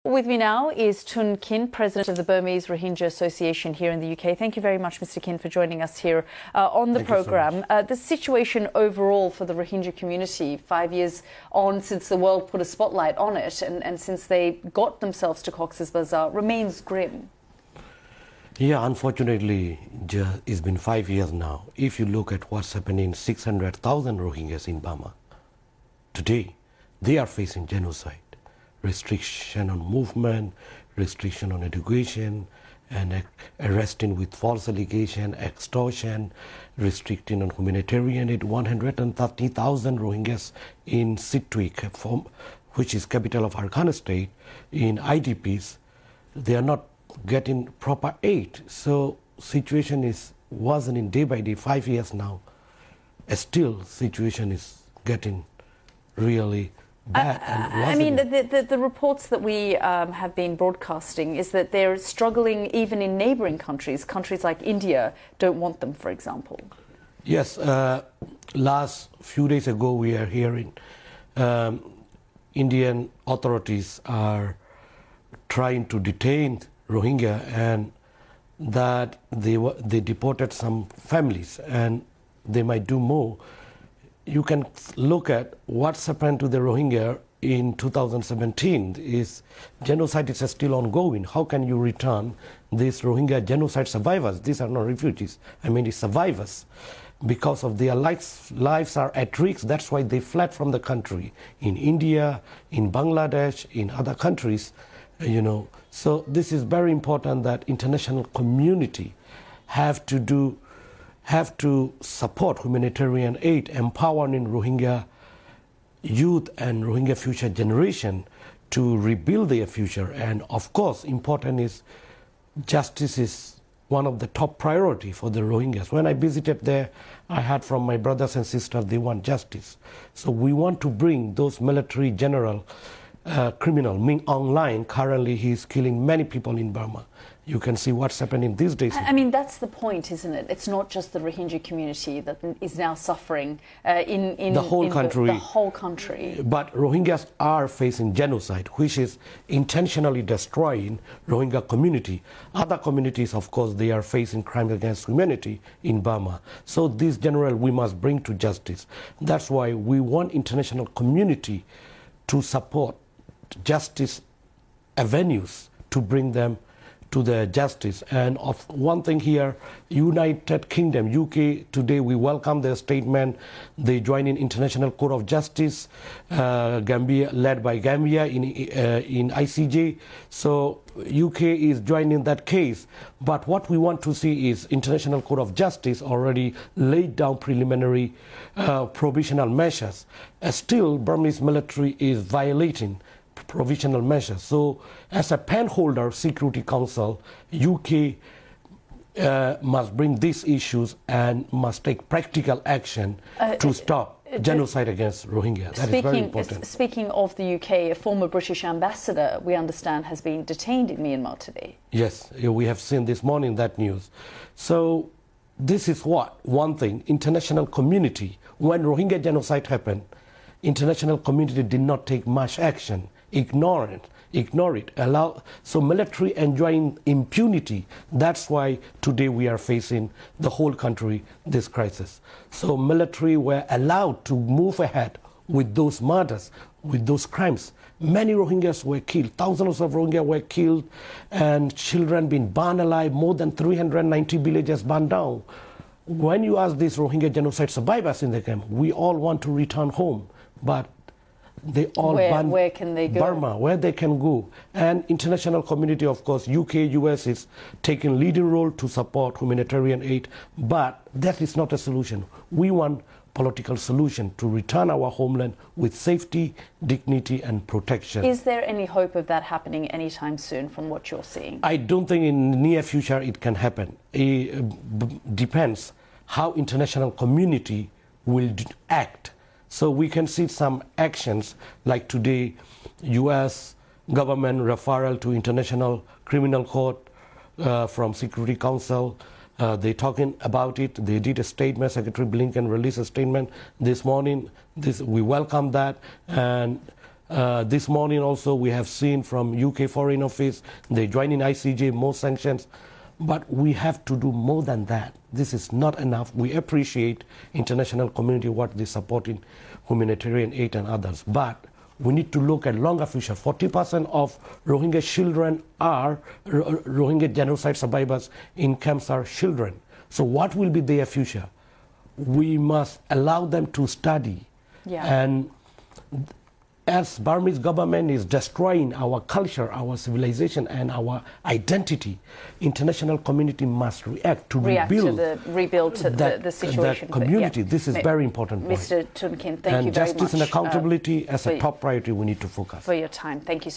With me now is Tun Khin, President of the Burmese Rohingya Association here in the UK. Thank you very much, Mr. Khin, for joining us here on the programme. The situation overall for the Rohingya community, 5 years on since the world put a spotlight on it and since they got themselves to Cox's Bazar, remains grim. Yeah, unfortunately, it's been 5 years now. If you look at what's happening, 600,000 Rohingyas in Burma today, they are facing genocide. Restriction on movement, restriction on education, and arresting with false allegation, extortion, restricting on humanitarian aid. 130,000 Rohingyas in Sitwik, which is capital of Arkhana state, in IDPs, they are not getting proper aid. So situation wasn't in day by day, 5 years now. Still, situation is getting really bad. I mean, the reports that we have been broadcasting is that they're struggling even in neighbouring countries. Countries like India don't want them, for example. Yes, last few days ago we are hearing Indian authorities are trying to detain Rohingya, and that they deported some families and they might do more. You can look at what's happened to the Rohingya in 2017. Genocide is still ongoing. How can you return these Rohingya genocide survivors? These are not refugees. I mean, it's survivors. Because of their lives are at risk. That's why they fled from the country. In India, in Bangladesh, in other countries, you know. So this is very important that international community have to support humanitarian aid, empowering Rohingya youth and Rohingya future generation to rebuild their future. And of course, important is justice is one of the top priority for the Rohingyas. When I visited there, I heard from my brothers and sisters they want justice. So we want to bring those military general criminal Ming online. Currently, he is killing many people in Burma. You can see what's happening these days. I mean, that's the point, isn't it? It's not just the Rohingya community that is now suffering in the whole country. The whole country. But Rohingyas are facing genocide, which is intentionally destroying Rohingya community. Other communities, of course, they are facing crimes against humanity in Burma. So this general we must bring to justice. That's why we want international community to support justice avenues to bring them to the justice. And of one thing here, United Kingdom, UK, today we welcome their statement. They join in International Court of Justice, Gambia, led by Gambia in ICJ. So UK is joining that case. But what we want to see is International Court of Justice already laid down preliminary provisional measures. Still, Burmese military is violating provisional measures. So as a pen holder, Security Council, UK must bring these issues and must take practical action to stop genocide against Rohingya. That is very important. Speaking of the UK, a former British ambassador, we understand, has been detained in Myanmar today. Yes, we have seen this morning that news. So this is one thing, international community, when Rohingya genocide happened, international community did not take much action. Ignore it, so military enjoying impunity. That's why today we are facing the whole country this crisis. So military were allowed to move ahead with those murders, with those crimes. Many Rohingyas were killed, thousands of Rohingya were killed, and children being burned alive, more than 390 villages burned down. When you ask these Rohingya genocide survivors in the camp, we all want to return home, but they all where can they go? Burma, where they can go. And international community, of course, UK, US is taking leading role to support humanitarian aid, but that is not a solution. We want political solution to return our homeland with safety, dignity and protection. Is there any hope of that happening anytime soon from what you're seeing? I don't think in the near future it can happen. It depends how international community will act. So we can see some actions like today, US government referral to International Criminal Court from Security Council. They're talking about it. They did a statement. Secretary Blinken released a statement this morning. We welcome that. And This morning also we have seen from UK Foreign Office, they join in ICJ, more sanctions. But we have to do more than that. This is not enough. We appreciate international community, what they support in humanitarian aid and others. But we need to look at longer future. 40% of Rohingya children are, Rohingya genocide survivors in camps are children. So what will be their future? We must allow them to study. Yeah. And as Burmese government is destroying our culture, our civilization, and our identity, international community must react to rebuild the situation. That community. But, yeah. This is very important point. Mr. Tun Khin, thank you very much. And justice and accountability as a top priority we need to focus. For your time. Thank you so much.